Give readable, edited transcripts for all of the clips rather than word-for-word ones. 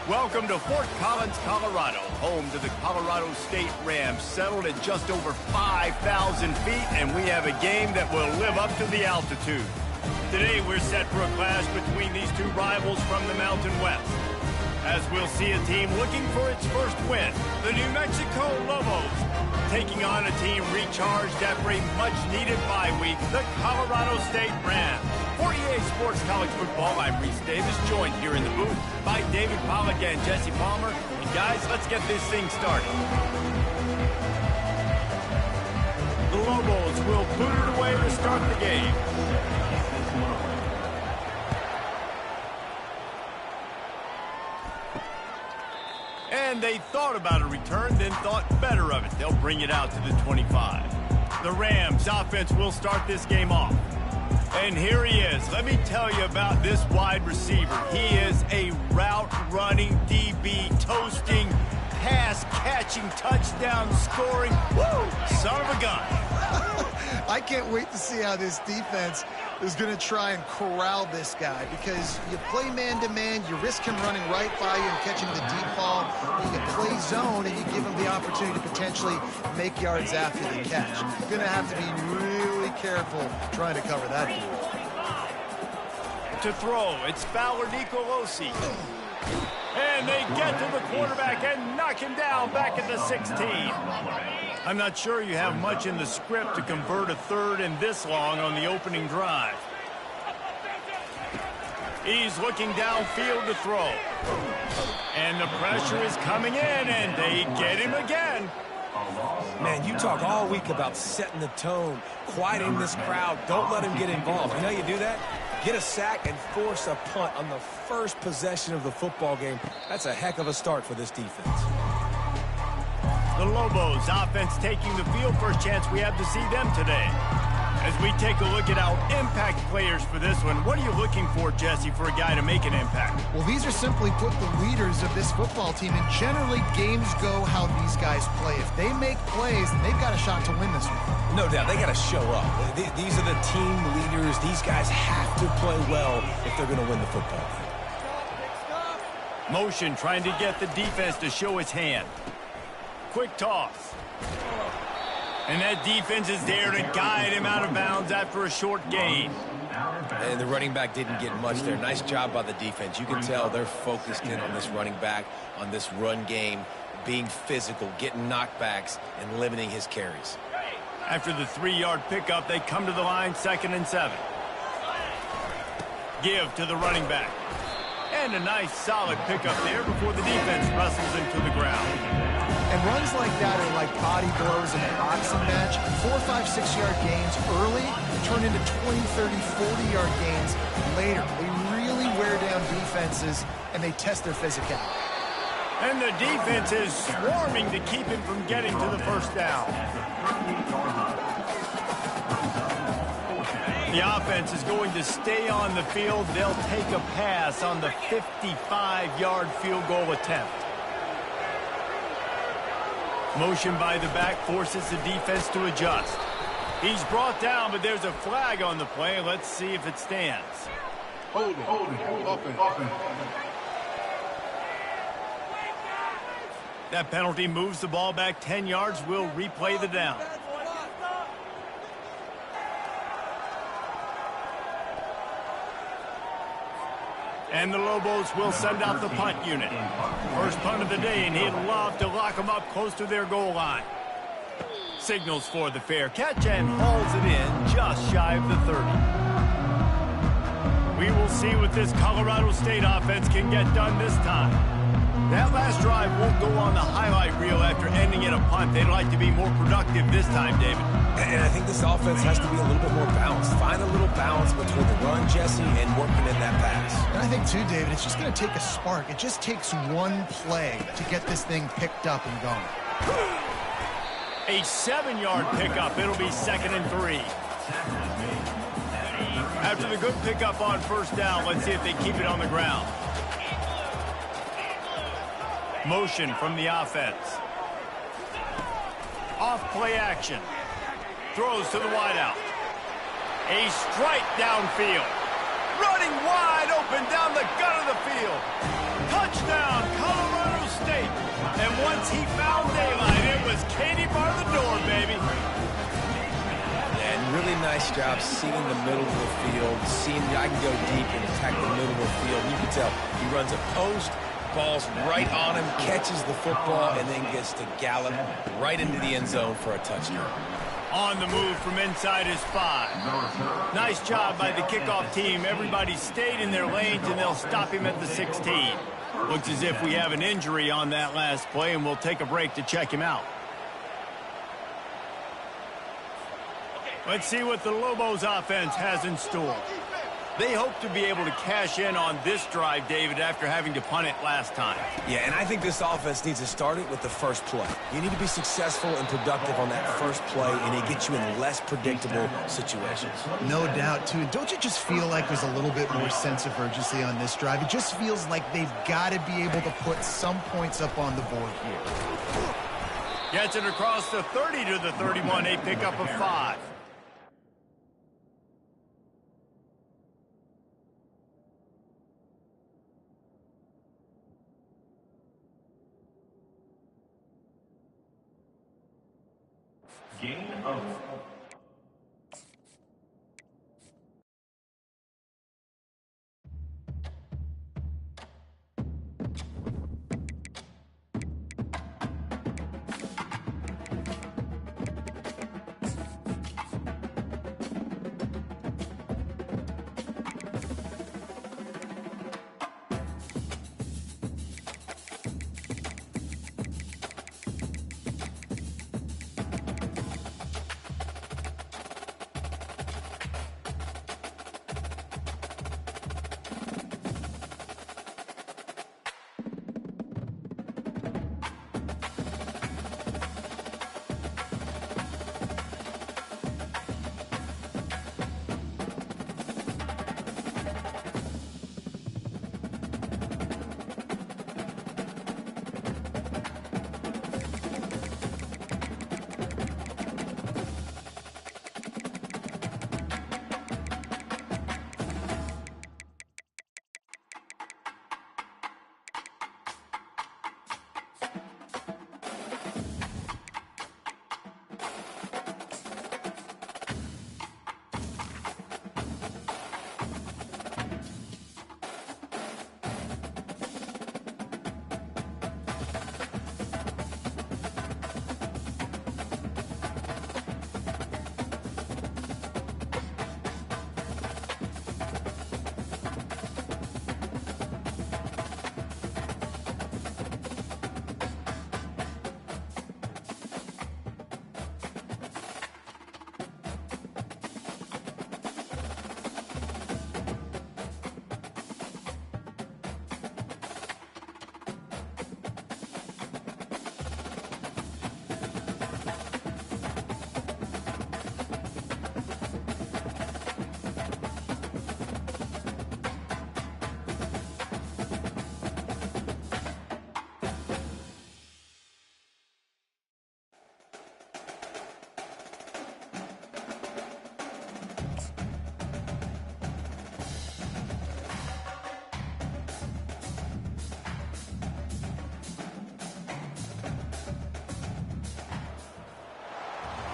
Welcome to Fort Collins, Colorado, home to the Colorado State Rams, settled at just over 5,000 feet, and we have a game that will live up to the altitude. Today, we're set for a clash between these two rivals from the Mountain West, as we'll see a team looking for its first win, the New Mexico Lobos, taking on a team recharged after a much-needed bye week, the Colorado State Rams. For EA Sports College Football, I'm Reese Davis, joined here in the booth by David Pollack and Jesse Palmer. And guys, let's get this thing started. The Lobos will put it away to start the game. And they thought about a return, then thought better of it. They'll bring it out to the 25. The Rams offense will start this game off. And here he is. Let me tell you about this wide receiver. He is a route-running DB, toasting, pass-catching, touchdown-scoring, son of a gun. I can't wait to see how this defense is going to try and corral this guy, because you play man-to-man, you risk him running right by you and catching the deep ball. You play zone, and you give him the opportunity to potentially make yards after the catch. You're going to have to be really careful trying to cover that deal. To throw, it's Fowler Nicolosi. And they get to the quarterback and knock him down back at the 16. I'm not sure you have much in the script to convert a third and this long on the opening drive. He's looking downfield to throw. And the pressure is coming in, and they get him again. Man, you talk all week about setting the tone, quieting this crowd. Don't let him get involved. You know how you do that? Get a sack and force a punt on the first possession of the football game. That's a heck of a start for this defense. The Lobos offense taking the field. First chance we have to see them today. As we take a look at our impact players for this one, what are you looking for, Jesse, for a guy to make an impact? Well, these are simply put the leaders of this football team, and generally games go how these guys play. If they make plays, then they've got a shot to win this one. No doubt, they got to show up. These are the team leaders. These guys have to play well if they're going to win the football game. Motion trying to get the defense to show its hand. Quick toss. And that defense is there to guide him out of bounds after a short gain. And the running back didn't get much there. Nice job by the defense. You can tell they're focused in on this running back, on this run game, being physical, getting knockbacks, and limiting his carries. After the 3-yard pickup, they come to the line, 2nd and 7. Give to the running back. And a nice solid pickup there before the defense wrestles him to the ground. And runs like that are like body blows in a boxing match. 4, 5, 6-yard gains early turn into 20, 30, 40-yard gains later. They really wear down defenses, and they test their physicality. And the defense is swarming to keep him from getting to the first down. The offense is going to stay on the field. They'll take a pass on the 55-yard field goal attempt. Motion by the back forces the defense to adjust. He's brought down, but there's a flag on the play. Let's see if it stands. Hold it. That penalty moves the ball back 10 yards. We'll replay the down. And the Lobos will send out the punt unit. First punt of the day, and he'd love to lock them up close to their goal line. Signals for the fair catch and hauls it in just shy of the 30. We will see what this Colorado State offense can get done this time. That last drive won't go on the highlight reel after ending in a punt. They'd like to be more productive this time, David. And I think this offense has to be a little bit more balanced. Find a little balance between the run, Jesse, and working in that pass. And I think, too, David, it's just going to take a spark. It just takes one play to get this thing picked up and going. A 7-yard pickup. It'll be 2nd and 3. After the good pickup on first down, let's see if they keep it on the ground. Motion from the offense. Off play action. Throws to the wideout. A strike downfield. Running wide open down the gut of the field. Touchdown, Colorado State. And once he found daylight, it was Katie bar the door, baby. And really nice job seeing the middle of the field, seeing I can go deep and attack the middle of the field. You can tell he runs a post, ball's right on him, catches the football, and then gets to gallop right into the end zone for a touchdown. On the move from inside his 5. Nice job by the kickoff team. Everybody stayed in their lanes, and they'll stop him at the 16. Looks as if we have an injury on that last play, and we'll take a break to check him out. Let's see what the Lobos offense has in store. They hope to be able to cash in on this drive, David, after having to punt it last time. Yeah, and I think this offense needs to start it with the first play. You need to be successful and productive on that first play, and it gets you in less predictable situations. No doubt, too. Don't you just feel like there's a little bit more sense of urgency on this drive? It just feels like they've got to be able to put some points up on the board here. Gets it across the 30 to the 31, a pickup of 5. Gain of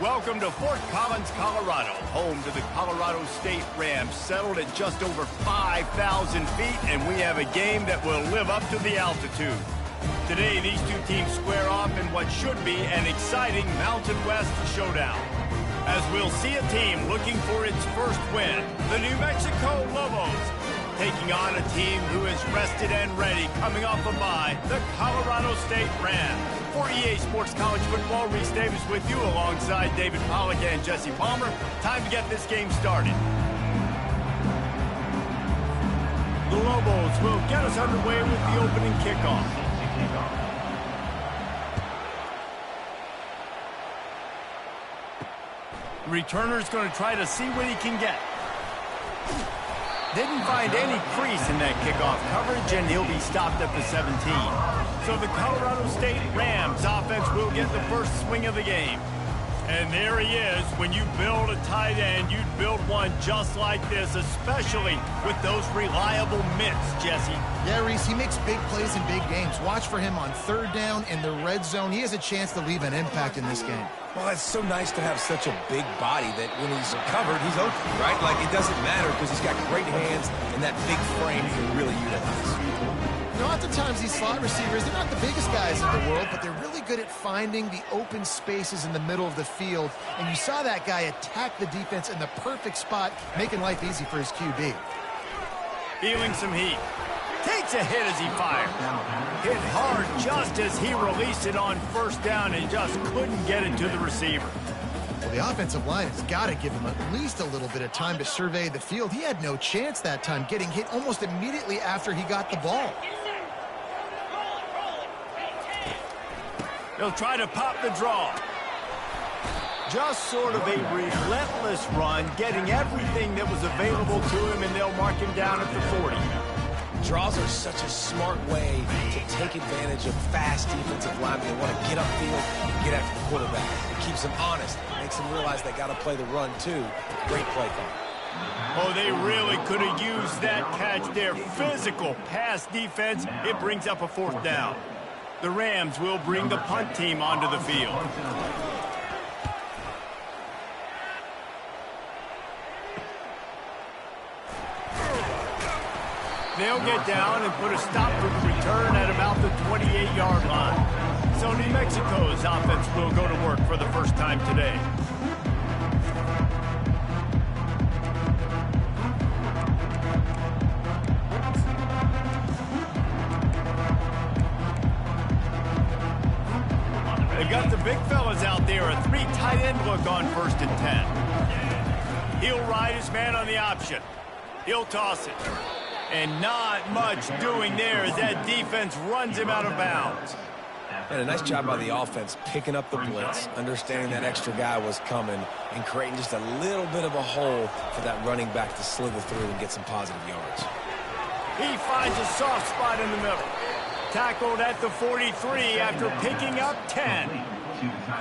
Welcome to Fort Collins, Colorado, home to the Colorado State Rams, settled at just over 5,000 feet, and we have a game that will live up to the altitude. Today, these two teams square off in what should be an exciting Mountain West showdown. As we'll see a team looking for its first win, the New Mexico Lobos, taking on a team who is rested and ready, coming off a bye, the Colorado State Rams. For EA Sports College Football, Reese Davis with you alongside David Pollack and Jesse Palmer. Time to get this game started. The Lobos will get us underway with the opening kickoff. The returner's going to try to see what he can get. Didn't find any crease in that kickoff coverage, and he'll be stopped at the 17. So the Colorado State Rams offense will get the first swing of the game. And there he is. When you build a tight end, you'd build one just like this, especially with those reliable mitts, Jesse. Yeah, Reese, he makes big plays in big games. Watch for him on third down in the red zone. He has a chance to leave an impact in this game. Well, it's so nice to have such a big body that when he's covered, he's open, right? Like, it doesn't matter because he's got great hands and that big frame he can really utilize. You know, oftentimes these slot receivers, they're not the biggest guys in the world, but they're really good at finding the open spaces in the middle of the field. And you saw that guy attack the defense in the perfect spot, making life easy for his QB. Feeling some heat. Takes a hit as he fired. Hit hard just as he released it on first down and just couldn't get it to the receiver. Well, the offensive line has got to give him at least a little bit of time to survey the field. He had no chance that time, getting hit almost immediately after he got the ball. He'll try to pop the draw. Just sort of a relentless run, getting everything that was available to him, and they'll mark him down at the 40. Draws are such a smart way to take advantage of fast defensive linemen. They want to get upfield and get after the quarterback. It keeps them honest. It makes them realize they got to play the run, too. Great play call. Oh, they really could have used that catch there. Physical pass defense. It brings up a fourth down. The Rams will bring the punt team onto the field. They'll get down and put a stop to the return at about the 28-yard line. So New Mexico's offense will go to work for the first time today. They've got the big fellas out there, a three tight end look on 1st and 10. He'll ride his man on the option. He'll toss it. And not much doing there as that defense runs him out of bounds. And a nice job by the offense picking up the blitz, understanding that extra guy was coming, and creating just a little bit of a hole for that running back to slither through and get some positive yards. He finds a soft spot in the middle. Tackled at the 43 after picking up 10.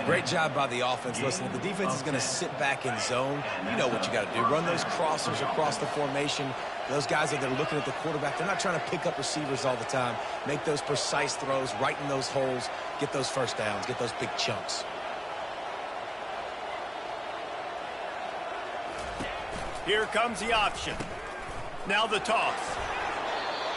Great job by the offense. Listen, if the defense is going to sit back in zone, you know what you got to do. Run those crossers across the formation. Those guys that are looking at the quarterback, they're not trying to pick up receivers all the time. Make those precise throws, right in those holes, get those first downs, get those big chunks. Here comes the option. Now the toss.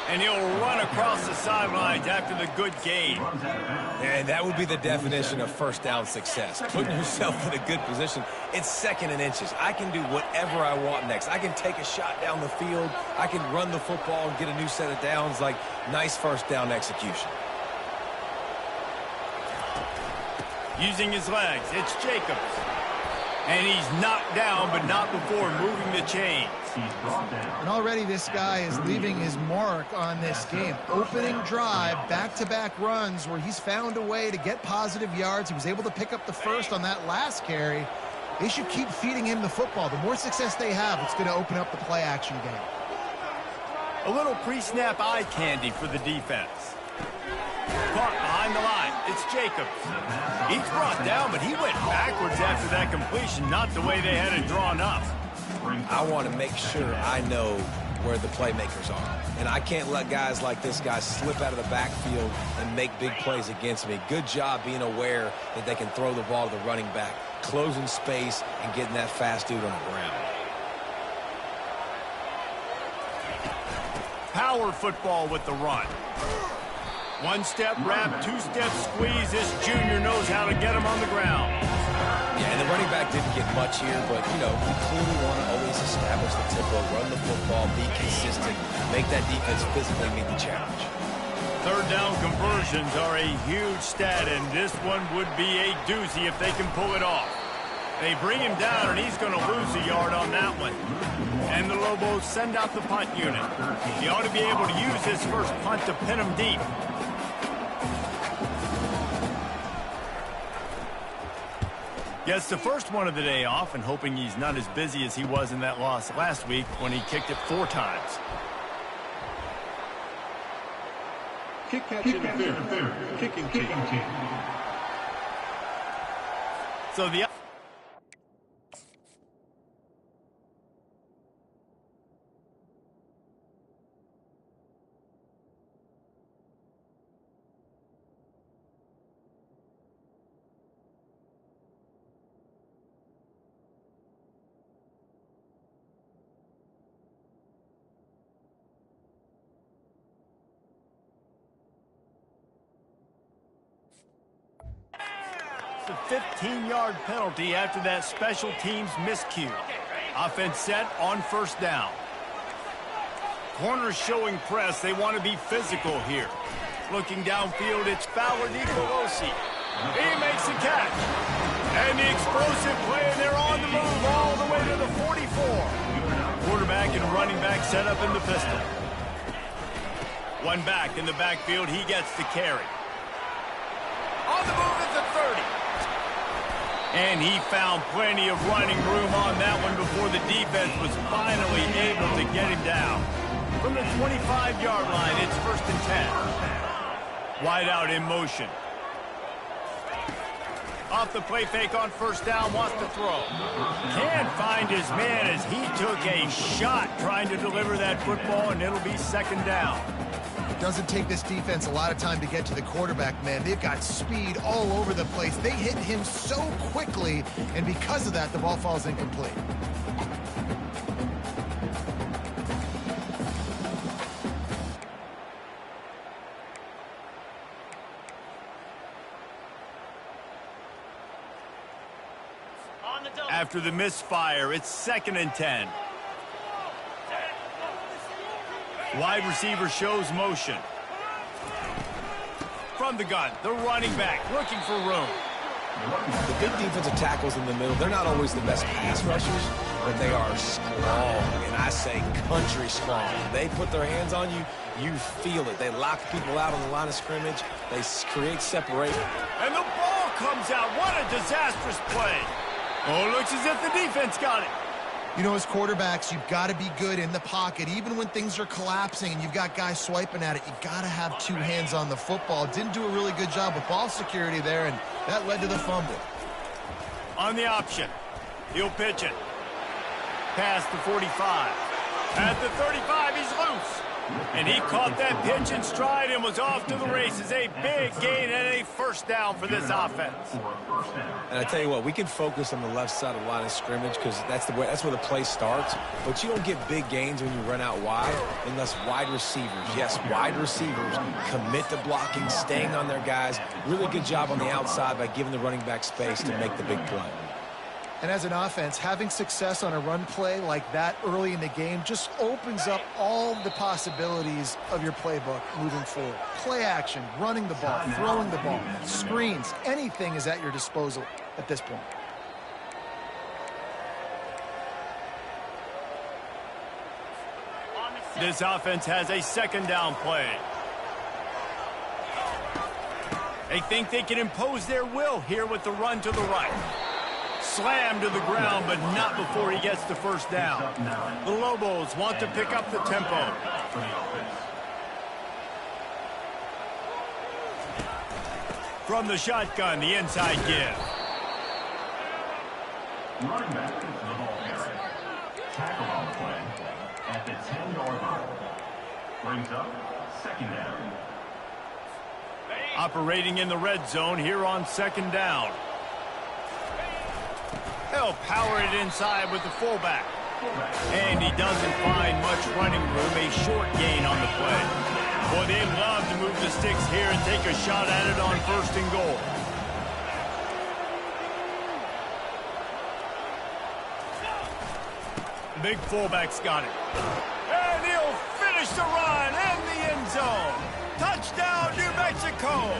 And he'll run across the sidelines after the good gain. And that would be the definition of first down success. Putting yourself in a good position. It's 2nd and inches. I can do whatever I want next. I can take a shot down the field. I can run the football and get a new set of downs. Like, nice first down execution. Using his legs, it's Jacobs. And he's knocked down, but not before moving the chains. And already this guy is leaving his mark on this game. Opening drive, back-to-back runs where he's found a way to get positive yards. He was able to pick up the first on that last carry. They should keep feeding him the football. The more success they have, it's going to open up the play-action game. A little pre-snap eye candy for the defense. Caught behind the line. It's Jacobs. He's brought down, but he went backwards after that completion, not the way they had it drawn up. I want to make sure I know where the playmakers are. And I can't let guys like this guy slip out of the backfield and make big plays against me. Good job being aware that they can throw the ball to the running back, closing space, and getting that fast dude on the ground. Power football with the run. One-step wrap, two-step squeeze. This junior knows how to get him on the ground. Yeah, and the running back didn't get much here, but, you know, we clearly want to always establish the tempo, run the football, be consistent, make that defense physically meet the challenge. Third down conversions are a huge stat, and this one would be a doozy if they can pull it off. They bring him down, and he's going to lose a yard on that one. And the Lobos send out the punt unit. He ought to be able to use his first punt to pin him deep. Gets the first one of the day off and hoping he's not as busy as he was in that loss last week when he kicked it 4 times. Kick catch interference. Kicking team. So the The 15-yard penalty after that special teams miscue. Offense set on first down. Corners showing press. They want to be physical here. Looking downfield, it's Fowler DeColosi. He makes the catch. And the explosive play, and they're on the move all the way to the 44. Quarterback and running back set up in the pistol. One back in the backfield. He gets the carry. On the move at the 30. And he found plenty of running room on that one before the defense was finally able to get him down. From the 25-yard line, it's 1st and 10. Wide out in motion. Off the play fake on first down, wants to throw. Can't find his man as he took a shot trying to deliver that football, and it'll be 2nd down. It doesn't take this defense a lot of time to get to the quarterback, man. They've got speed all over the place. They hit him so quickly, and because of that, the ball falls incomplete. After the misfire, it's 2nd and 10. Wide receiver shows motion. From the gun, the running back looking for room. The big defensive tackles in the middle, they're not always the best pass rushers, but they are strong, and I say country strong. They put their hands on you, you feel it. They lock people out on the line of scrimmage. They create separation. And the ball comes out. What a disastrous play. Oh, looks as if the defense got it. You know, as quarterbacks, you've got to be good in the pocket. Even when things are collapsing and you've got guys swiping at it, you've got to have two hands on the football. Didn't do a really good job of ball security there, and that led to the fumble. On the option, he'll pitch it. Past the 45. At the 35, he's loose. And he caught that pitch in stride and was off to the races. A big gain and a 1st down for this offense. And I tell you what, we can focus on the left side of the line of scrimmage because that's where the play starts. But you don't get big gains when you run out wide unless wide receivers, yes, wide receivers, commit to blocking, staying on their guys. Really good job on the outside by giving the running back space to make the big play. And as an offense, having success on a run play like that early in the game just opens up all the possibilities of your playbook moving forward. Play action, running the ball, throwing the ball, screens, anything is at your disposal at this point. This offense has a 2nd down play. They think they can impose their will here with the run to the right. Slammed to the ground, but not before he gets the 1st down. The Lobos want to pick up the tempo. From the shotgun, the inside give. Running back to the ball carrier. Tackle on the play at the 10-yard line. Brings up 2nd down. Operating in the red zone here on 2nd down. He'll power it inside with the fullback. And he doesn't find much running room. A short gain on the play. Boy, they love to move the sticks here and take a shot at it on 1st and goal. The big fullback's got it. And he'll finish the run in the end zone. Touchdown, New Mexico.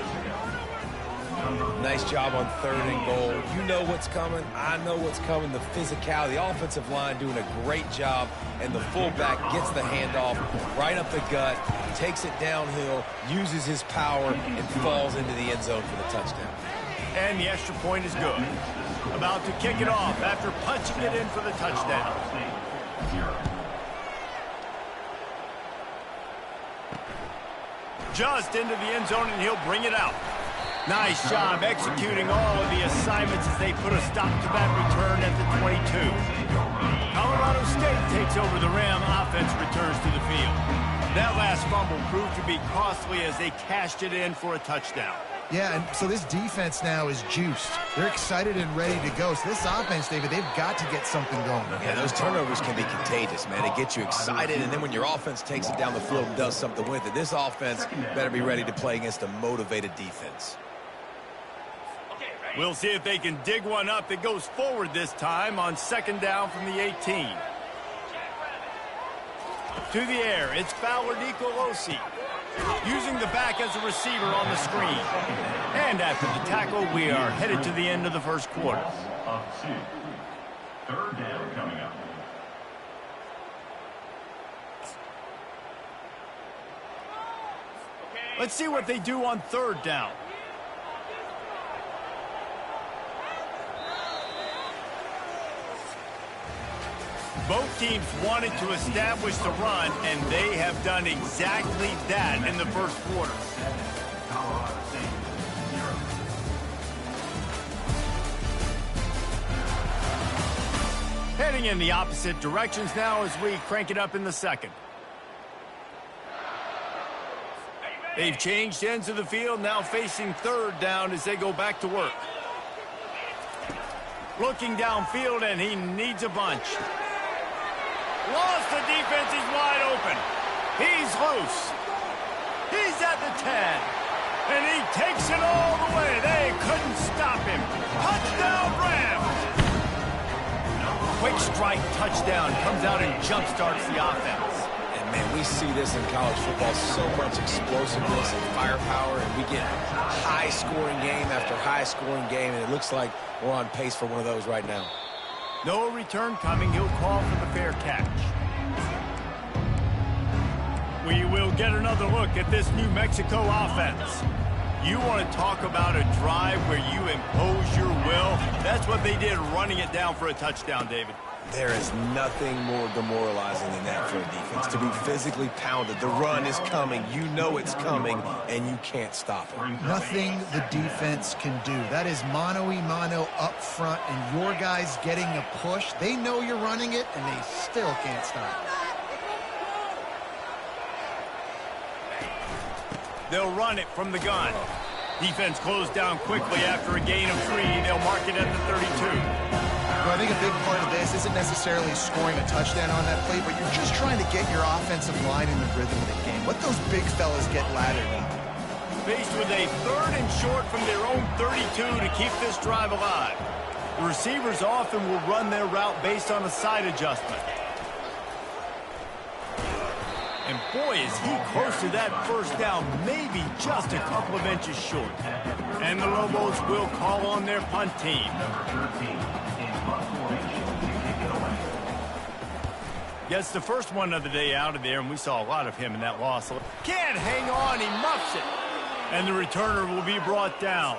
Nice job on 3rd and goal. You know what's coming. I know what's coming. The physicality, the offensive line doing a great job, and the fullback gets the handoff right up the gut, takes it downhill, uses his power, and falls into the end zone for the touchdown. And the extra point is good. About to kick it off after punching it in for the touchdown. Just into the end zone, and he'll bring it out. Nice job executing all of the assignments as they put a stop to that return at the 22. Colorado State takes over the Ram offense, returns to the field. That last fumble proved to be costly as they cashed it in for a touchdown. Yeah, and so this defense now is juiced. They're excited and ready to go. So this offense, David, they've got to get something going. Yeah, those turnovers can be contagious, man. It gets you excited, and then when your offense takes it down the field and does something with it, this offense better be ready to play against a motivated defense. We'll see if they can dig one up that goes forward this time on second down from the 18. To the air, it's Fowler Nicolosi, using the back as a receiver on the screen. And after the tackle, we are headed to the end of the first quarter. Of 2. Third down coming up. Let's see what they do on third down. Both teams wanted to establish the run, and they have done exactly that in the first quarter. Heading in the opposite directions now as we crank it up in the second. They've changed ends of the field, now facing third down as they go back to work. Looking downfield, and he needs a bunch. Lost, the defense is wide open. He's loose. He's at the 10. And he takes it all the way. They couldn't stop him. Touchdown, Rams! Quick strike touchdown comes out and jump-starts the offense. And, man, we see this in college football, so much explosiveness and firepower, and we get high-scoring game after high-scoring game, and it looks like we're on pace for one of those right now. No return coming. He'll call for the fair catch. We will get another look at this New Mexico offense. You want to talk about a drive where you impose your will? That's what they did, running it down for a touchdown, David. There is nothing more demoralizing than that for a defense, to be physically pounded. The run is coming. You know it's coming, and you can't stop it. Nothing the defense can do. That is mano-a-mano up front, and your guys getting a push. They know you're running it, and they still can't stop it. They'll run it from the gun. Defense closed down quickly after a gain of 3. They'll mark it at the 32. Well, I think a big part of this isn't necessarily scoring a touchdown on that play, but you're just trying to get your offensive line in the rhythm of the game. Let those big fellas get laddered up. Faced with a third and short from their own 32 to keep this drive alive. The receivers often will run their route based on a side adjustment. And boy, is he close to that first down, maybe just a couple of inches short. And the Lobos will call on their punt team. Gets the first one of the day out of there, and we saw a lot of him in that loss. Can't hang on, he muffs it. And the returner will be brought down.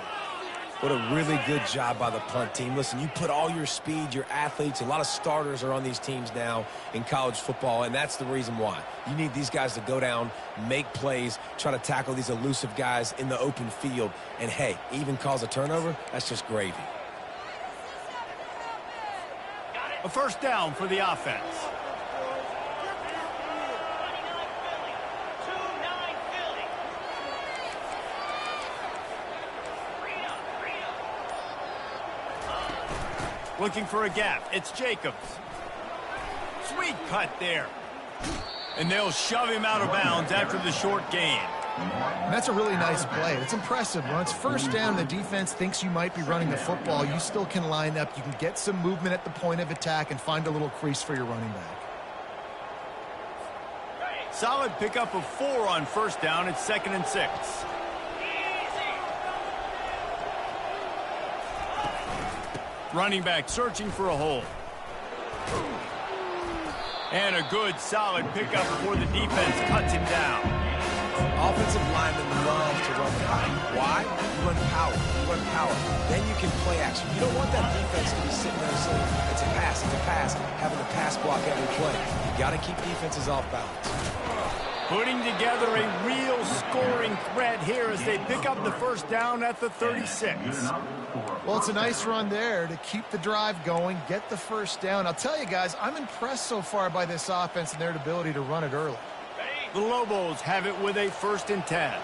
What a really good job by the punt team. Listen, you put all your speed, your athletes, a lot of starters are on these teams now in college football, and that's the reason why. You need these guys to go down, make plays, try to tackle these elusive guys in the open field, and hey, even cause a turnover, that's just gravy. A first down for the offense. Looking for a gap. It's Jacobs. Sweet cut there. And they'll shove him out of bounds after the short gain. And that's a really nice play. It's impressive. When it's first down, the defense thinks you might be running the football. You still can line up. You can get some movement at the point of attack and find a little crease for your running back. Solid pickup of 4 on first down. It's 2nd and 6. Running back searching for a hole. And a good, solid pickup before the defense cuts him down. Offensive linemen love to run the power. Why? You run power. You run power. Then you can play action. You don't want that defense to be sitting there saying, it's a pass, having to pass block every play. You got to keep defenses off balance. Putting together a real scoring threat here as they pick up the first down at the 36. Well, it's a nice run there to keep the drive going, get the first down. I'll tell you guys, I'm impressed so far by this offense and their ability to run it early. The Lobos have it with a 1st and 10.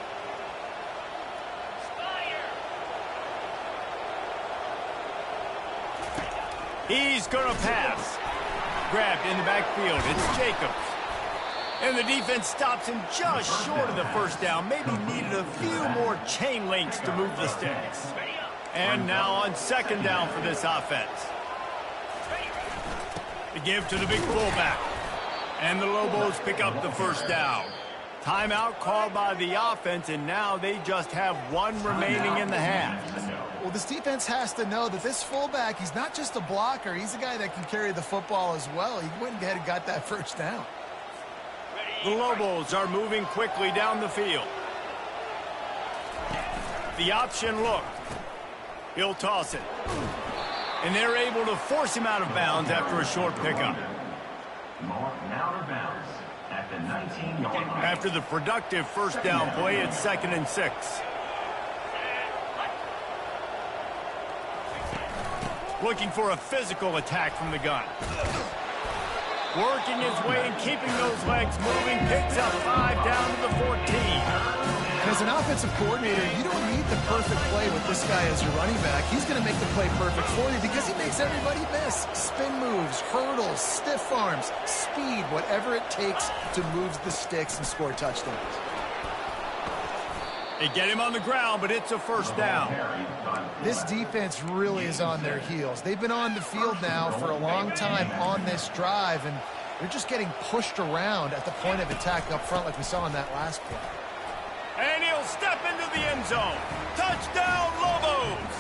He's going to pass. Grabbed in the backfield. It's Jacobs. And the defense stops him just short of the first down. Maybe needed a few more chain links to move the sticks. And now on second down for this offense. The give to the big fullback. And the Lobos pick up the first down. Timeout called by the offense, and now they just have one remaining in the half. Well, this defense has to know that this fullback, he's not just a blocker. He's a guy that can carry the football as well. He went ahead and got that first down. The Lobos are moving quickly down the field. The option look. He'll toss it. And they're able to force him out of bounds after a short pickup. Now out of bounds at the 19-yard line. After the productive first down play, it's 2nd and 6. Looking for a physical attack from the gun. Working his way and keeping those legs moving. Picks up 5 down to the 14. And as an offensive coordinator, you don't need the perfect play with this guy as your running back. He's going to make the play perfect for you because he makes everybody miss. Spin moves, hurdles, stiff arms, speed, whatever it takes to move the sticks and score touchdowns. They get him on the ground, but it's a first down. This defense really is on their heels. They've been on the field now for a long time on this drive, and they're just getting pushed around at the point of attack up front like we saw in that last play. And he'll step into the end zone. Touchdown, Lobos!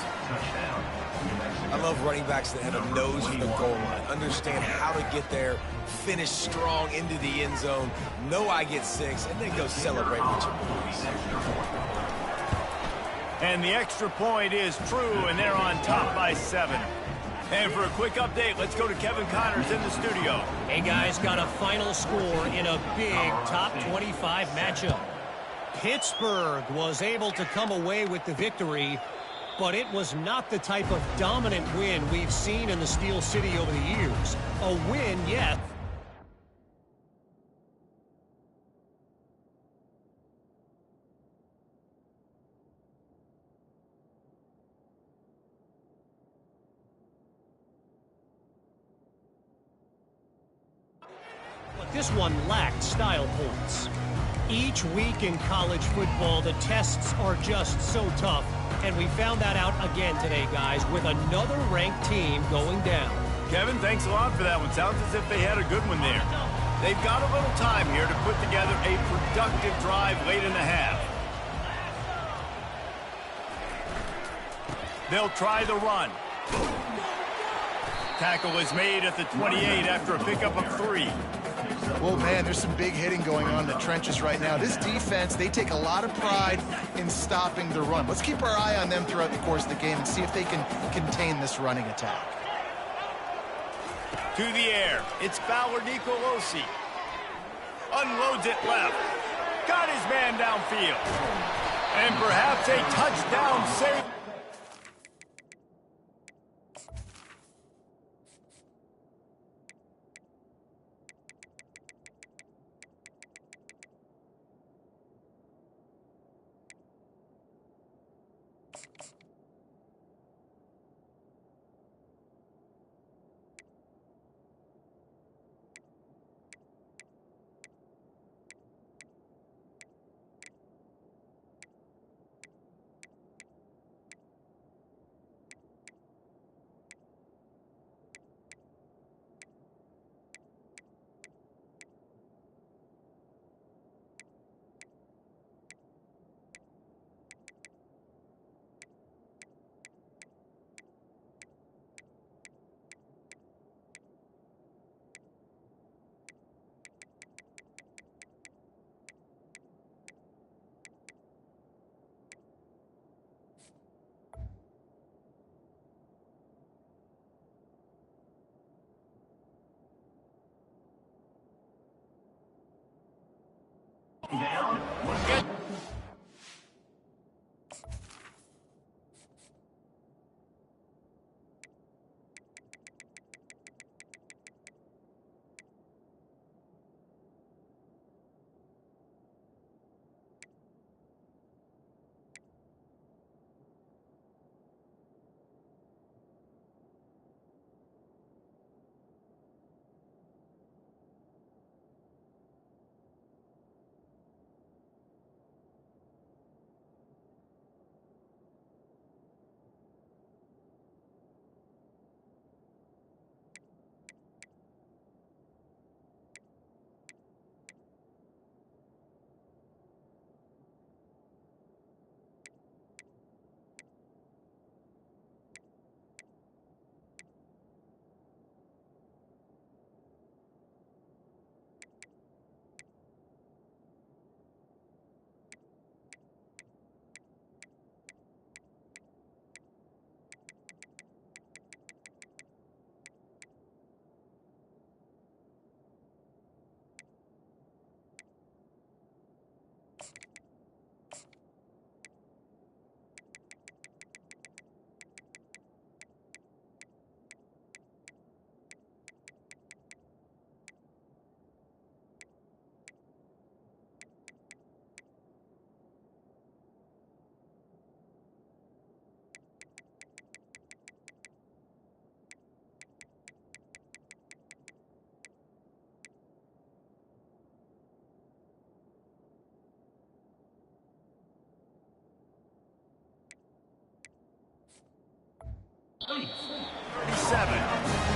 I love running backs that have a nose for the goal line, understand how to get there, finish strong into the end zone, know I get 6, and then go celebrate with your boys. And the extra point is true, and they're on top by 7. And for a quick update, let's go to Kevin Connors in the studio. Hey, guys, got a final score in a big top 25 matchup. Pittsburgh was able to come away with the victory, but it was not the type of dominant win we've seen in the Steel City over the years. A win, yes. But this one lacked style points. Each week in college football, the tests are just so tough. And we found that out again today, guys, with another ranked team going down. Kevin, thanks a lot for that one. Sounds as if they had a good one there. They've got a little time here to put together a productive drive late in the half. They'll try the run. Tackle is made at the 28 after a pickup of 3. Well, man, there's some big hitting going on in the trenches right now. This defense, they take a lot of pride in stopping the run. Let's keep our eye on them throughout the course of the game and see if they can contain this running attack. To the air, it's Fowler Nicolosi. Unloads it left. Got his man downfield. And perhaps a touchdown save.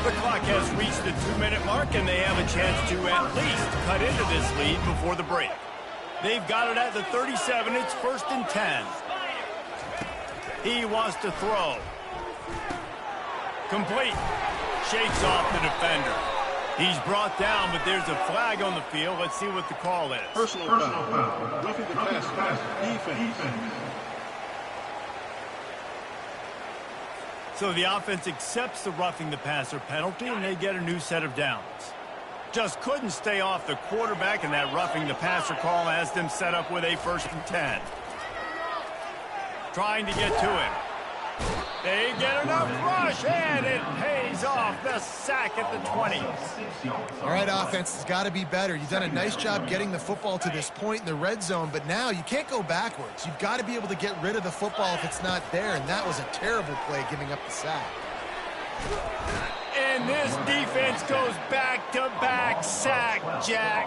The clock has reached the 2-minute mark, and they have a chance to at least cut into this lead before the break. They've got it at the 37. It's 1st and 10. He wants to throw. Complete. Shakes off the defender. He's brought down, but there's a flag on the field. Let's see what the call is. Personal foul. Roughing the passer. Defense. So the offense accepts the roughing the passer penalty, and they get a new set of downs. Just couldn't stay off the quarterback, and that roughing the passer call has them set up with a 1st and 10. Trying to get to him. They get enough rush, and it pays off. The sack at the 20. All right, offense has got to be better. You've done a nice job getting the football to this point in the red zone, but now you can't go backwards. You've got to be able to get rid of the football if it's not there, and that was a terrible play giving up the sack. And this defense goes back-to-back sack, Jack.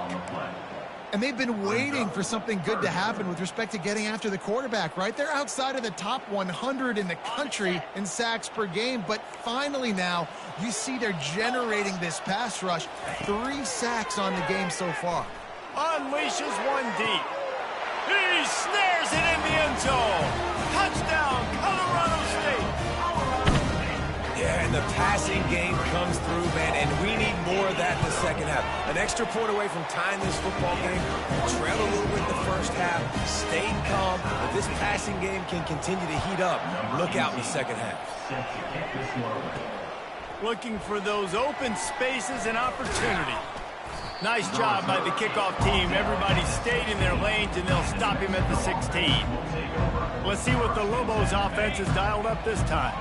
And they've been waiting for something good to happen with respect to getting after the quarterback, right? They're outside of the top 100 in the country in sacks per game, but finally now you see they're generating this pass rush. 3 sacks on the game so far. Unleashes one deep. He snares it in the end zone. Touchdown, Colorado State. Yeah, and the passing game comes through, man, and we need more of that in the second half. An extra point away from tying this football game. Trail a little bit in the first half, stayed calm, but this passing game can continue to heat up. Look out in the second half. Looking for those open spaces and opportunity. Nice job by the kickoff team. Everybody stayed in their lanes, and they'll stop him at the 16. Let's see what the Lobos offense has dialed up this time.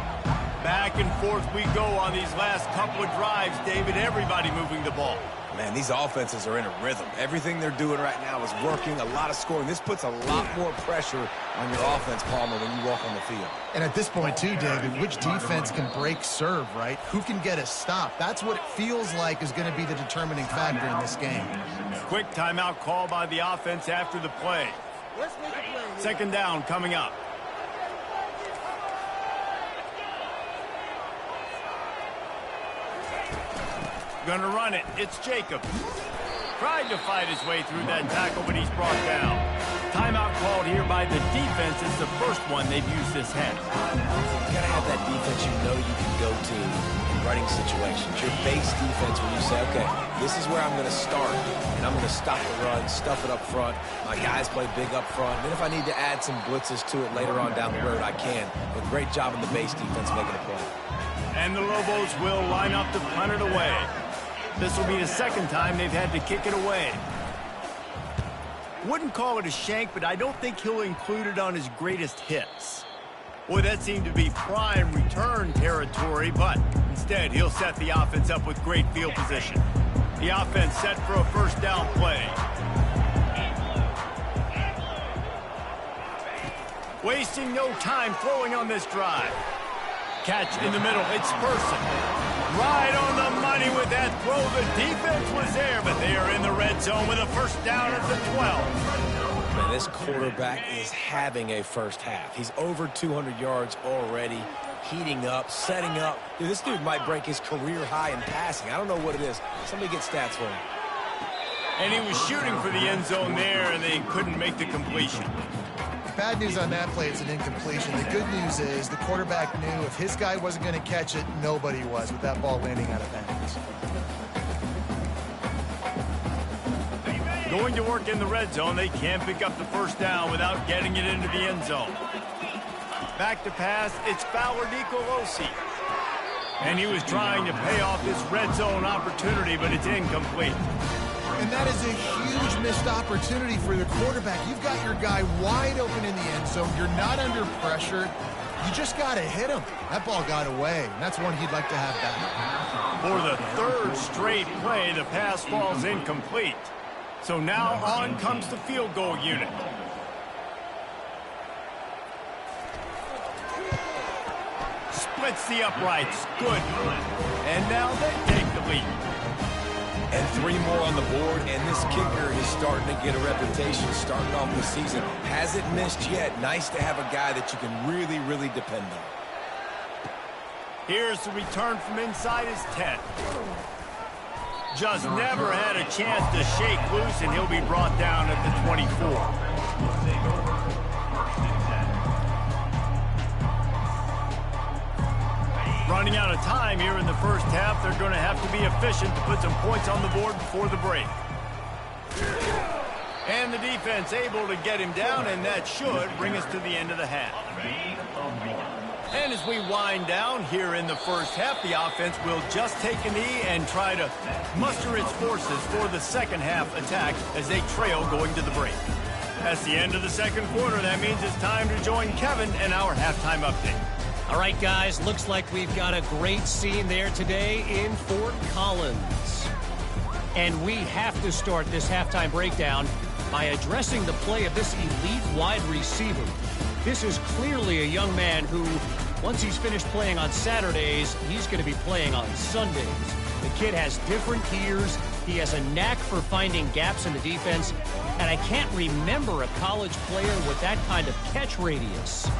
Back and forth we go on these last couple of drives, David. Everybody moving the ball. Man, these offenses are in a rhythm. Everything they're doing right now is working, a lot of scoring. This puts a lot more pressure on your offense, Palmer, when you walk on the field. And at this point, too, David, which defense can break serve, right? Who can get a stop? That's what it feels like is going to be the determining factor in this game. Quick timeout call by the offense after the play. Second down coming up. Gonna run it. It's Jacob. Tried to fight his way through that tackle, but he's brought down. Timeout called here by the defense. It's the first one they've used this half. You gotta have that defense you know you can go to in running situations. Your base defense when you say, okay, this is where I'm gonna start, and I'm gonna stop the run, stuff it up front. My guys play big up front. And then if I need to add some blitzes to it later on down the road, I can. But great job in the base defense making a play. And the Lobos will line up to punt it away. This will be the second time they've had to kick it away. Wouldn't call it a shank, but I don't think he'll include it on his greatest hits. Boy, that seemed to be prime return territory, but instead he'll set the offense up with great field position. The offense set for a first down play. Wasting no time throwing on this drive. Catch in the middle. It's Person. Right on the money with that throw. The defense was there, but they are in the red zone with a first down at the 12. Man, this quarterback is having a first half. He's over 200 yards already, heating up, setting up. Dude, this dude might break his career high in passing. I don't know what it is. Somebody get stats for him. And he was shooting for the end zone there, and they couldn't make the completion. Bad news on that play, it's an incompletion. The good news is the quarterback knew if his guy wasn't going to catch it, nobody was with that ball landing out of bounds. Going to work in the red zone, they can't pick up the first down without getting it into the end zone. Back to pass, it's Fowler Nicolosi. And he was trying to pay off this red zone opportunity, but it's incomplete. And that is a huge missed opportunity for the quarterback. You've got your guy wide open in the end zone. You're not under pressure. You just got to hit him. That ball got away, and that's one he'd like to have back. For the third straight play, the pass falls incomplete. So now on comes the field goal unit. Splits the uprights. Good. And now they take the lead. And 3 more on the board, and this kicker is starting to get a reputation starting off the season. Hasn't missed yet. Nice to have a guy that you can really, really depend on. Here's the return from inside his 10. Just never had a chance to shake loose, and he'll be brought down at the 24. Running out of time here in the first half, they're going to have to be efficient to put some points on the board before the break. And the defense able to get him down, and that should bring us to the end of the half. And as we wind down here in the first half, the offense will just take a knee and try to muster its forces for the second half attack as they trail going to the break. That's the end of the second quarter. That means it's time to join Kevin and our halftime update. All right, guys, looks like we've got a great scene there today in Fort Collins. And we have to start this halftime breakdown by addressing the play of this elite wide receiver. This is clearly a young man who, once he's finished playing on Saturdays, he's going to be playing on Sundays. The kid has different gears. He has a knack for finding gaps in the defense. And I can't remember a college player with that kind of catch radius.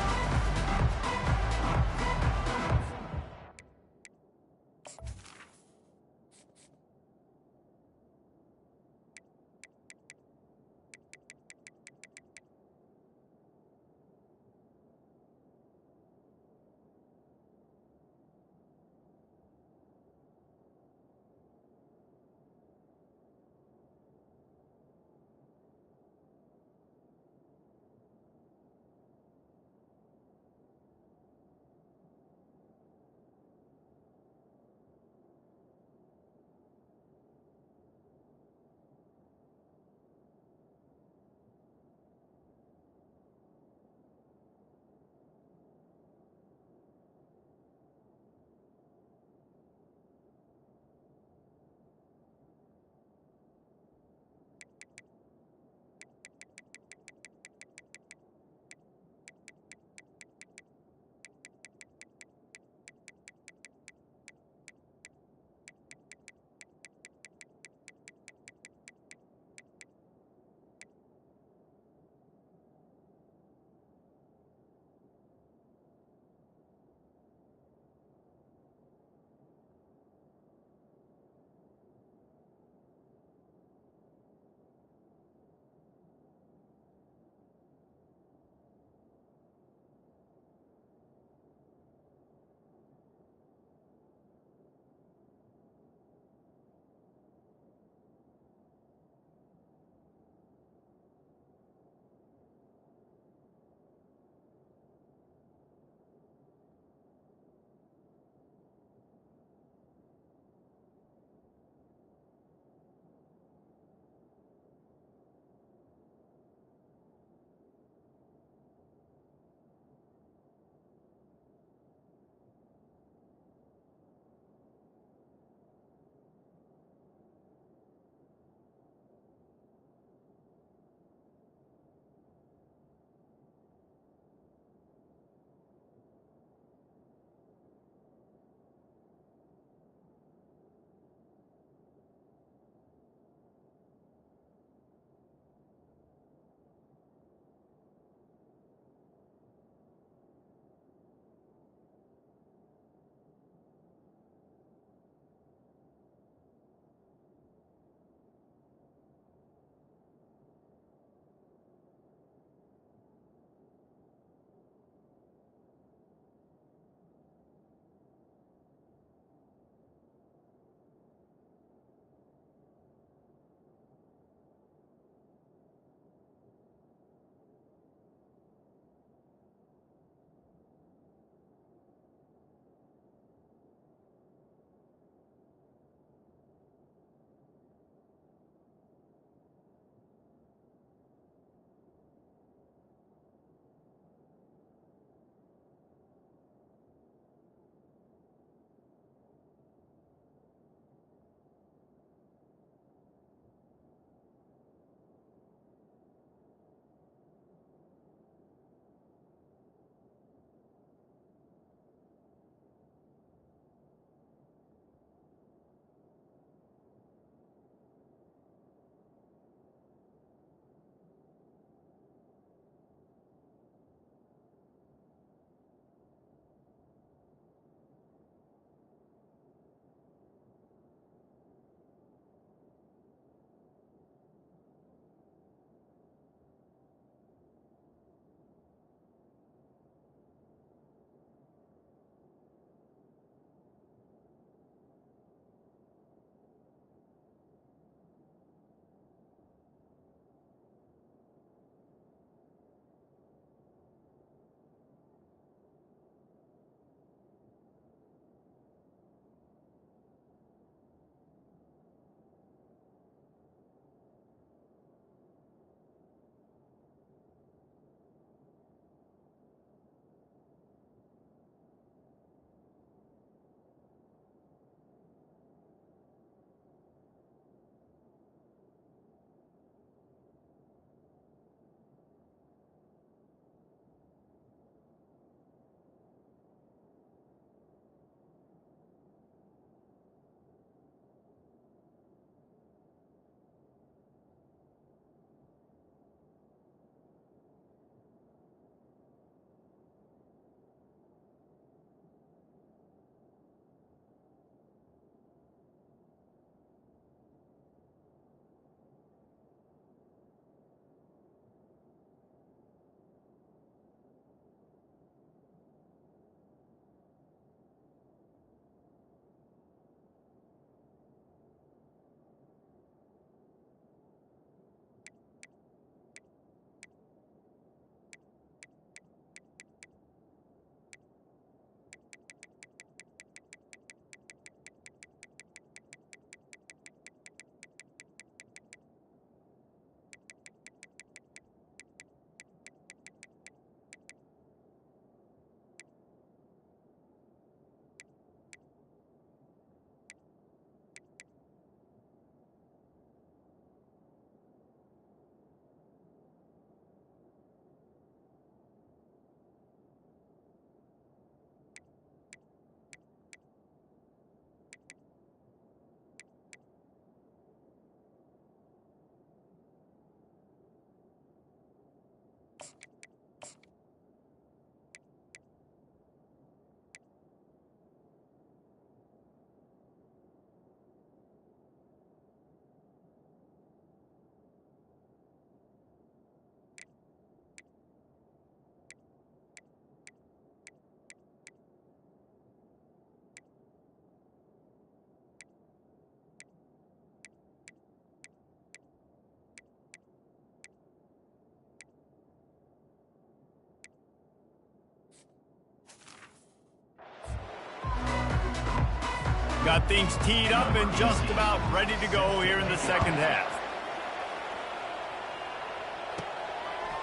got things teed up and just about ready to go here in the second half.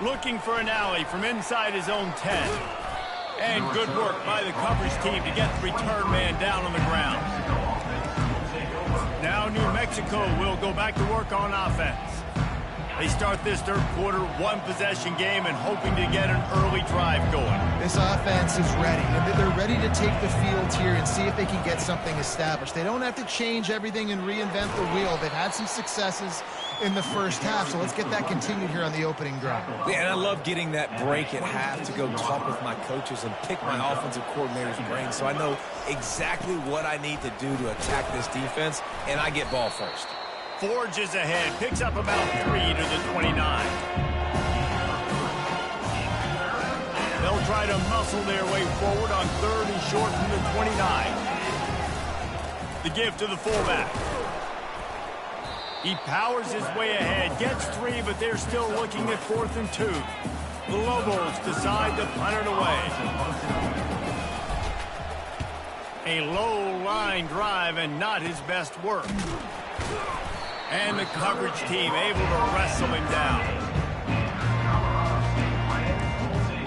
Looking for an alley from inside his own 10. And good work by the coverage team to get the return man down on the ground. Now New Mexico will go back to work on offense. They start this third quarter one-possession game and hoping to get an early drive going. This offense is ready. They're ready to take the field here and see if they can get something established. They don't have to change everything and reinvent the wheel. They've had some successes in the first half, so let's get that continued here on the opening drive. Yeah, and I love getting that break at half to go talk with my coaches and pick my offensive coordinator's brain so I know exactly what I need to do to attack this defense, and I get ball first. Forges ahead, picks up about 3 to the 29. They'll try to muscle their way forward on 3rd and short from the 29. The give to the fullback. He powers his way ahead, gets 3, but they're still looking at 4th and 2. The Lobos decide to punt it away. A low line drive and not his best work. And the coverage team able to wrestle him down.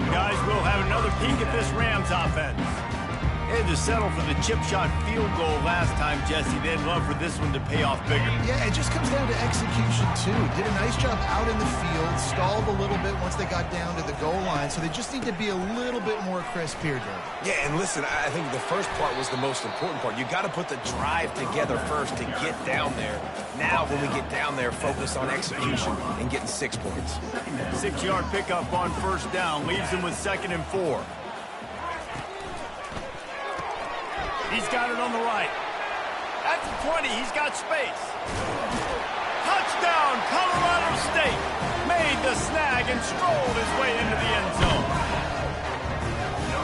Guys, we'll have another peek at this Rams offense. They had to settle for the chip shot field goal last time, Jesse. They'd love for this one to pay off bigger. Yeah, it just comes down to execution, too. Did a nice job out in the field, stalled a little bit once they got down to the goal line, so they just need to be a little bit more crisp here, David. Yeah, and listen, I think the first part was the most important part. You got to put the drive together first to get down there. Now, when we get down there, focus on execution and getting 6 points. 6-yard pickup on first down leaves him with 2nd and 4. He's got it on the right. At the 20, he's got space. Touchdown, Colorado State. Made the snag and strolled his way into the end zone.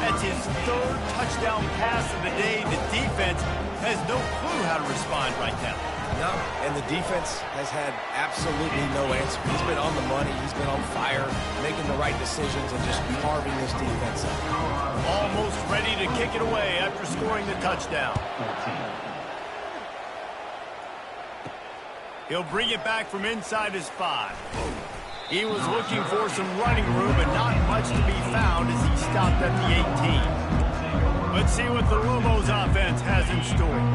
That's his 3rd touchdown pass of the day. The defense has no clue how to respond right now. No, and the defense has had absolutely no answer. He's been on the money. He's been on fire, making the right decisions and just carving this defense up. Almost ready to kick it away after scoring the touchdown. He'll bring it back from inside his 5. He was looking for some running room, but not much to be found as he stopped at the 18. Let's see what the Lobos offense has in store.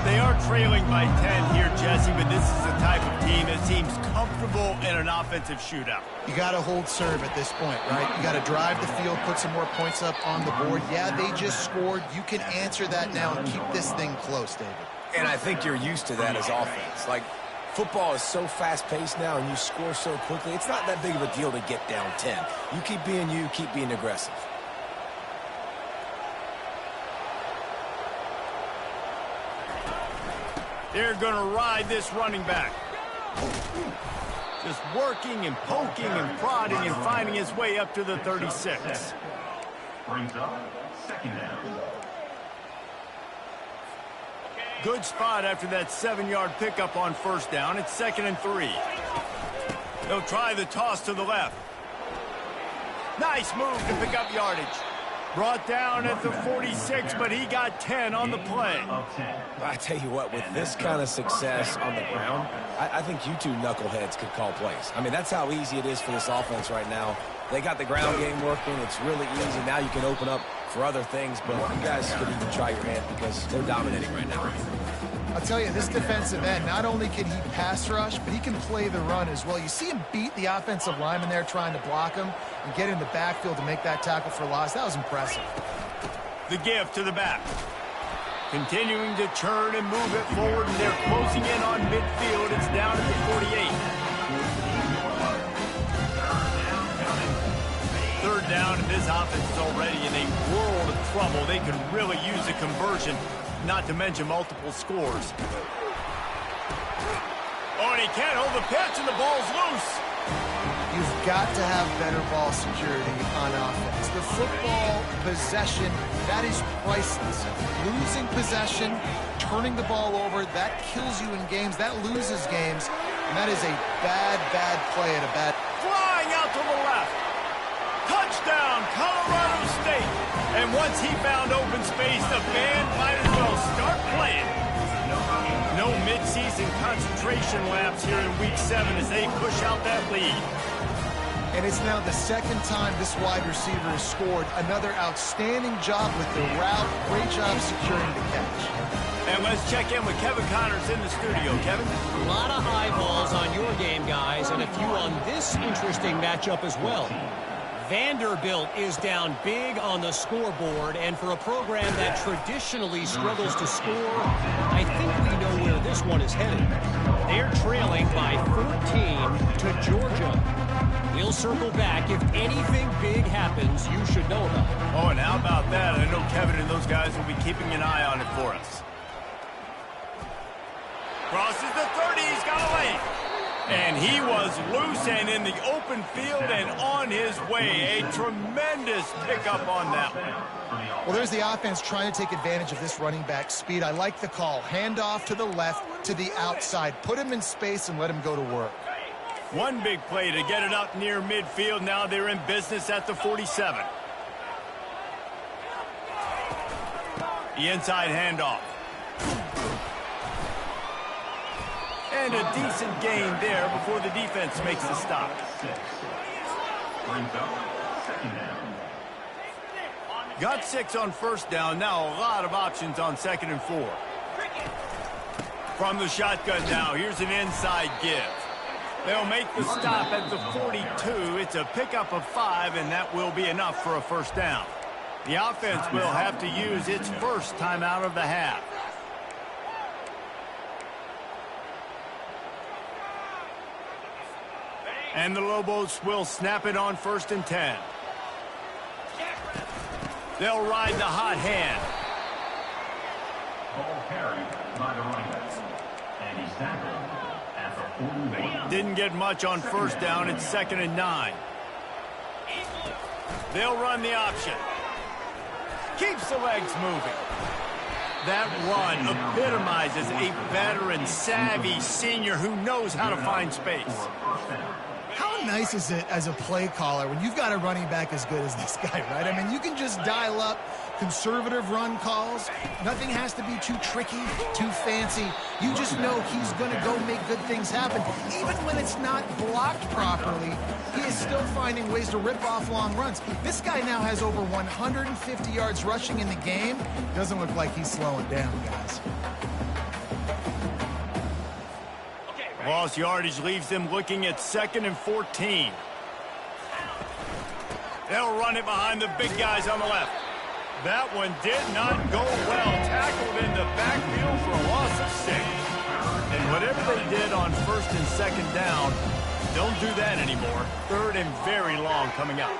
They are trailing by 10 here, Jesse, but this is the type of team that seems comfortable in an offensive shootout. You got to hold serve at this point, right? You got to drive the field, put some more points up on the board. Yeah, they just scored. You can answer that now and keep this thing close, David. And I think you're used to that as offense. Like, football is so fast-paced now and you score so quickly, it's not that big of a deal to get down 10. You keep being aggressive. They're going to ride this running back. Just working and poking and prodding and finding his way up to the 36. Brings up 2nd down. Good spot after that 7-yard pickup on first down. It's 2nd and 3. They'll try the toss to the left. Nice move to pick up yardage. Brought down at the 46, but he got 10 on the play. I tell you what, with this kind of success on the ground, I think you two knuckleheads could call plays. I mean, that's how easy it is for this offense right now. They got the ground game working. It's really easy. Now you can open up for other things, but you guys could even try your hand because they're dominating right now. I'll tell you, this defensive end, not only can he pass rush, but he can play the run as well. You see him beat the offensive lineman there trying to block him and get in the backfield to make that tackle for loss. That was impressive. The give to the back. Continuing to churn and move it forward, and they're closing in on midfield. It's down at the 48. 3rd down, and this offense is already in a world of trouble. They could really use a conversion, not to mention multiple scores. Oh, and he can't hold the pitch, and the ball's loose. You've got to have better ball security on offense. The football possession, that is priceless. Losing possession, turning the ball over, that kills you in games. That loses games. And that is a bad, bad play at a bad... Flying out to the left. Touchdown, Colorado State. And once he found open space, the band might as well start playing. No mid-season concentration laps here in Week 7 as they push out that lead. And it's now the second time this wide receiver has scored. Another outstanding job with the route. Great job securing the catch. And let's check in with Kevin Connors in the studio. Kevin? A lot of eyeballs on your game, guys, and a few on this interesting matchup as well. Vanderbilt is down big on the scoreboard, and for a program that traditionally struggles to score, I think we know where this one is headed. They're trailing by 14 to Georgia. We'll circle back. If anything big happens, you should know about it. Oh, and how about that? I know Kevin and those guys will be keeping an eye on it for us. Crosses the 30. He's got a lane. And he was loose and in the open field and on his way. A tremendous pickup on that one. Well, there's the offense trying to take advantage of this running back speed. I like the call. Hand off to the left, to the outside. Put him in space and let him go to work. One big play to get it up near midfield. Now they're in business at the 47. The inside handoff. And a decent gain there before the defense makes the stop. Got 6 on first down. Now a lot of options on 2nd and 4. From the shotgun now, here's an inside give. They'll make the stop at the 42. It's a pickup of 5, and that will be enough for a first down. The offense will have to use its first timeout of the half. And the Lobos will snap it on 1st and 10. They'll ride the hot hand. Ball carried by the running back. And he's tackled at the 41. Didn't get much on first down. It's 2nd and 9. They'll run the option. Keeps the legs moving. That run epitomizes a veteran, savvy senior who knows how to find space. How nice is it as a play caller when you've got a running back as good as this guy, right? I mean, you can just dial up conservative run calls. Nothing has to be too tricky, too fancy. You just know he's going to go make good things happen. Even when it's not blocked properly, he is still finding ways to rip off long runs. This guy now has over 150 yards rushing in the game. Doesn't look like he's slowing down, guys. Lost yardage leaves them looking at 2nd and 14. They'll run it behind the big guys on the left. That one did not go well. Tackled in the backfield for a loss of 6. And whatever they did on 1st and 2nd down, don't do that anymore. 3rd and very long coming up.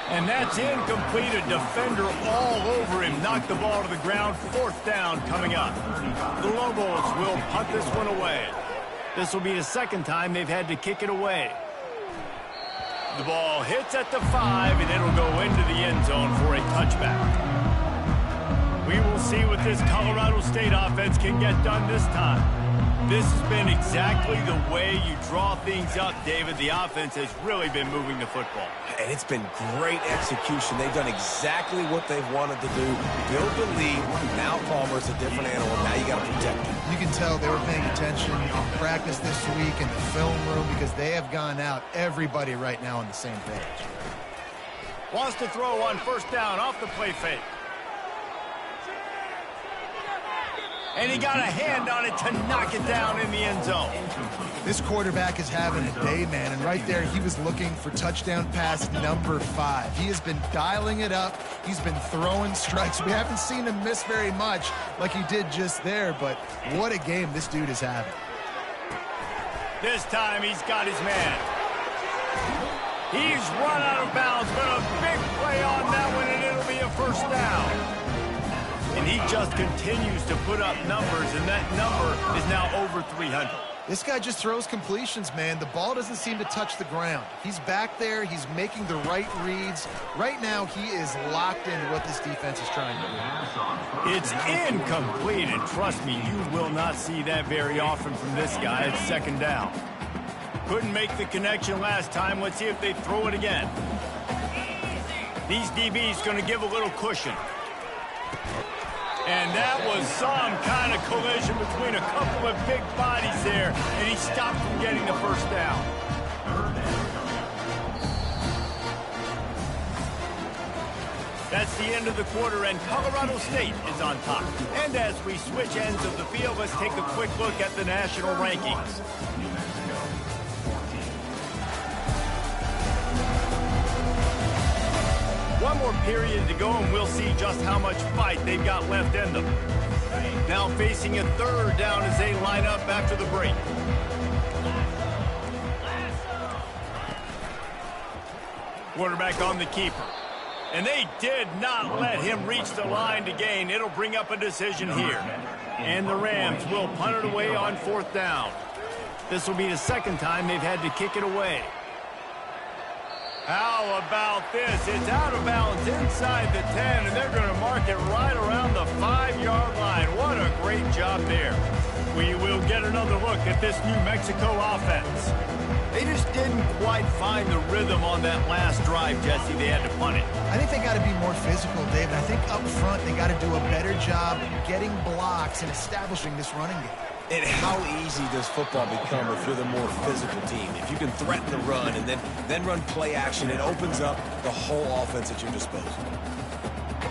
And that's incomplete. A defender all over him. Knocked the ball to the ground. 4th down coming up. The Lobos will punt this one away. This will be the 2nd time they've had to kick it away. The ball hits at the 5, and it'll go into the end zone for a touchback. We will see what this Colorado State offense can get done this time. This has been exactly the way you draw things up, David. The offense has really been moving the football. And it's been great execution. They've done exactly what they've wanted to do. Build the lead. Now Palmer's a different animal. Now you got to protect him. You can tell they were paying attention in practice this week in the film room because they have gone out, everybody right now on the same page. Wants to throw on 1st down off the play fake. And he got a hand on it to knock it down in the end zone. This quarterback is having a day, man, and right there he was looking for touchdown pass number 5. He has been dialing it up. He's been throwing strikes. We haven't seen him miss very much like he did just there, but what a game this dude is having. This time he's got his man. He's run out of bounds, but a big play on that one, and it'll be a 1st down. And he just continues to put up numbers, and that number is now over 300. This guy just throws completions, man. The ball doesn't seem to touch the ground. He's back there. He's making the right reads. Right now, he is locked into what this defense is trying to do. It's incomplete, and trust me, you will not see that very often from this guy. It's 2nd down. Couldn't make the connection last time. Let's see if they throw it again. These DBs going to give a little cushion. And that was some kind of collision between a couple of big bodies there, and he stopped from getting the first down. That's the end of the quarter, and Colorado State is on top. And as we switch ends of the field, let's take a quick look at the national rankings. One more period to go, and we'll see just how much fight they've got left in them. Now facing a third down as they line up after the break. Quarterback on the keeper. And they did not let him reach the line to gain. It'll bring up a decision here. And the Rams will punt it away on fourth down. This will be the second time they've had to kick it away. How about this? It's out of bounds inside the 10, and they're going to mark it right around the 5-yard line. What a great job there. We will get another look at this New Mexico offense. They just didn't quite find the rhythm on that last drive, Jesse. They had to punt it. I think they got to be more physical, David. I think up front they got to do a better job getting blocks and establishing this running game. And how easy does football become if you're the more physical team? If you can threaten the run and then run play action, it opens up the whole offense at your disposal.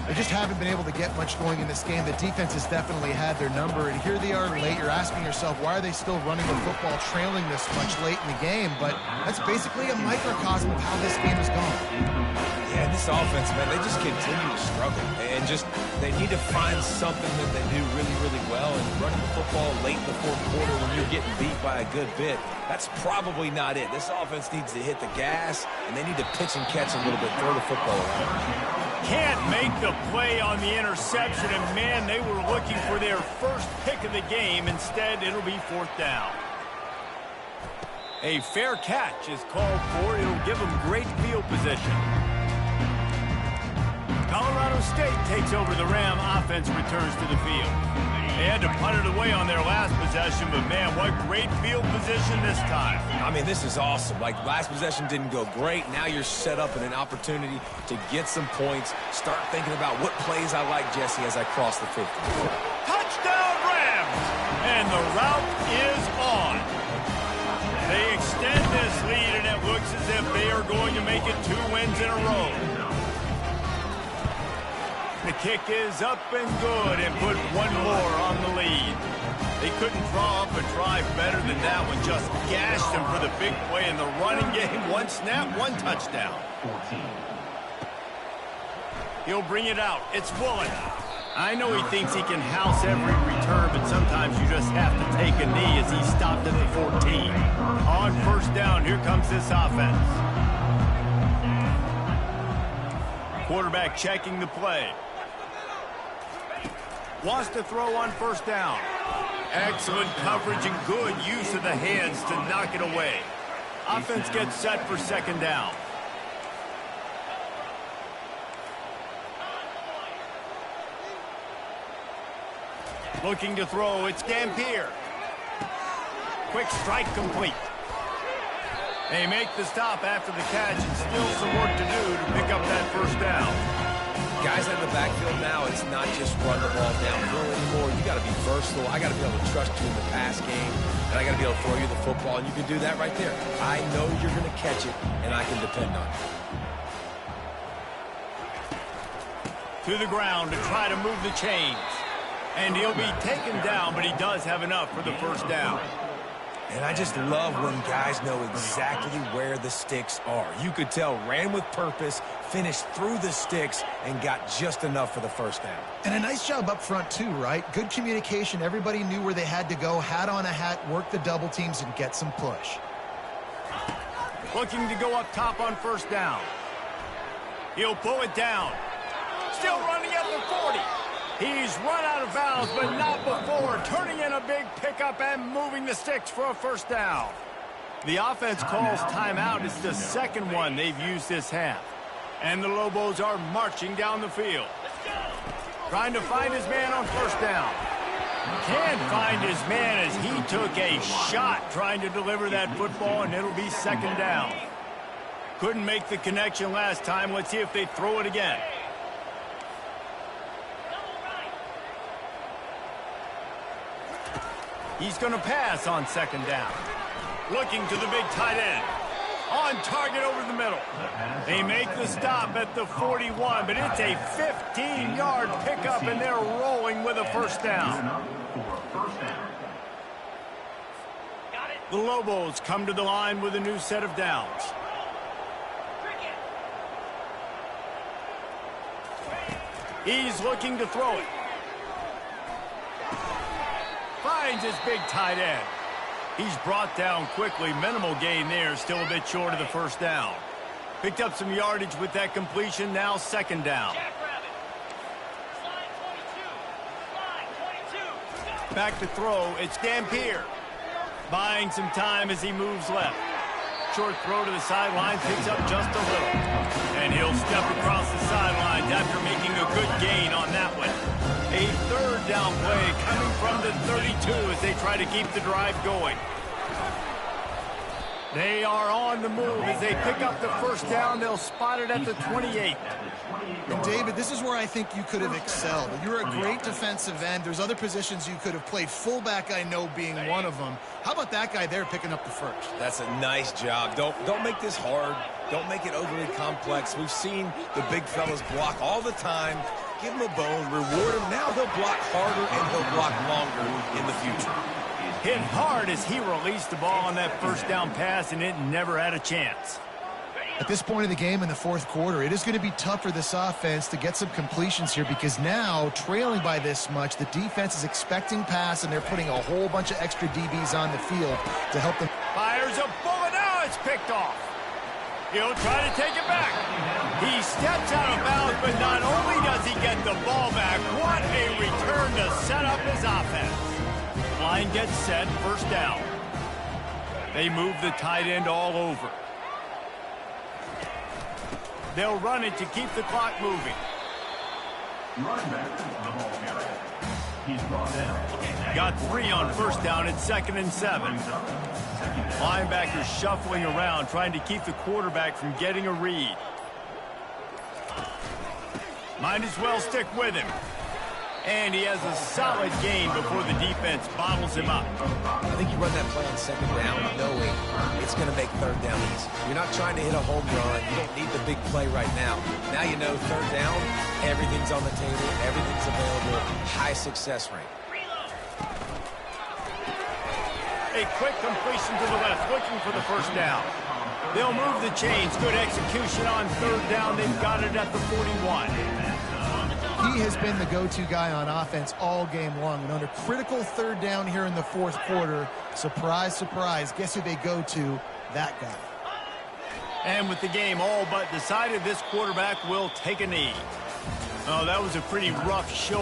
They just haven't been able to get much going in this game. The defense has definitely had their number, and here they are late. You're asking yourself, why are they still running the football, trailing this much late in the game? But that's basically a microcosm of how this game has gone. Yeah, this offense, man, they just continue to struggle. And they need to find something that they do really, really well. And running the football late in the fourth quarter when you're getting beat by a good bit, that's probably not it. This offense needs to hit the gas, and they need to pitch and catch a little bit, throw the football around. Can't make the play on the interception, and man, they were looking for their first pick of the game. Instead, it'll be fourth down. A fair catch is called for. It'll give them great field position. Colorado State takes over. The Ram offense returns to the field. They had to punt it away on their last possession, but man, what great field position this time. I mean, this is awesome. Like, last possession didn't go great. Now you're set up in an opportunity to get some points. Start thinking about what plays I like, Jesse, as I cross the 50. Touchdown, Rams! And the route is on. They extend this lead, and it looks as if they are going to make it 2 wins in a row. The kick is up and good, and put one more on the lead. They couldn't draw up a drive better than that one. Just gashed them for the big play in the running game. One snap, one touchdown. He'll bring it out. It's Woolen. I know he thinks he can house every return, but sometimes you just have to take a knee as he stopped at the 14. On first down, here comes this offense. Quarterback checking the play. Wants to throw on first down. Excellent coverage and good use of the hands to knock it away. Offense gets set for second down. Looking to throw, it's Dampier. Quick strike complete. They make the stop after the catch, and still some work to do to pick up that first down. Guys in the backfield now, it's not just run the ball downfield anymore. You got to be versatile. I got to be able to trust you in the pass game, and I got to be able to throw you the football, and you can do that right there. I know you're going to catch it, and I can depend on it. To the ground to try to move the chains. And he'll be taken down, but he does have enough for the first down. And I just love when guys know exactly where the sticks are. You could tell, ran with purpose, finished through the sticks, and got just enough for the first down. And a nice job up front, too, right? Good communication. Everybody knew where they had to go, hat on a hat, work the double teams, and get some push. Looking to go up top on first down. He'll pull it down. Still running at the 40. He's run out of bounds, but not before. Turning in a big pickup and moving the sticks for a first down. The offense calls timeout. It's the second one they've used this half. And the Lobos are marching down the field. Trying to find his man on first down. Can't find his man as he took a shot trying to deliver that football, and it'll be second down. Couldn't make the connection last time. Let's see if they throw it again. He's going to pass on second down. Looking to the big tight end. On target over the middle. They make the stop at the 41, but it's a 15-yard pickup, and they're rolling with a first down. The Lobos come to the line with a new set of downs. He's looking to throw it. Finds his big tight end. He's brought down quickly. Minimal gain there. Still a bit short of the first down. Picked up some yardage with that completion. Now second down. Back to throw. It's Dampier. Buying some time as he moves left. Short throw to the sideline. Picks up just a little. And he'll step across the sidelines after making a good gain on that one. A third down play coming from the 32 as they try to keep the drive going. They are on the move as they pick up the first down. They'll spot it at the 28. And David, this is where I think you could have excelled. You're a great defensive end. There's other positions you could have played. Fullback, I know, being one of them. How about that guy there picking up the first? That's a nice job. Don't make this hard. Don't make it overly complex. We've seen the big fellas block all the time. Give him a bone, reward him. Now he'll block harder and he'll block longer in the future. Hit hard as he released the ball on that first down pass, and it never had a chance. At this point of the game in the fourth quarter, it is going to be tough for this offense to get some completions here because now, trailing by this much, the defense is expecting pass, and they're putting a whole bunch of extra DBs on the field to help them. Fires a bullet. Now it's picked off. He'll try to take it back. He steps out of bounds, but not only does he get the ball back, what a return to set up his offense. Line gets set, first down. They move the tight end all over. They'll run it to keep the clock moving. Running back to the ball carrier. He's brought down. Got 3 on first down at 2nd and 7. Linebackers shuffling around, trying to keep the quarterback from getting a read. Might as well stick with him. And he has a solid gain before the defense bottles him up. I think you run that play on second down knowing it's going to make third down easy. You're not trying to hit a home run. You don't need the big play right now. Now you know third down, everything's on the table, everything's available, high success rate. A quick completion to the left, looking for the first down. They'll move the chains. Good execution on third down. They've got it at the 41. He has been the go-to guy on offense all game long. And under critical third down here in the fourth quarter, surprise, surprise, guess who they go to? That guy. And with the game all but decided, this quarterback will take a knee. Oh, that was a pretty rough show.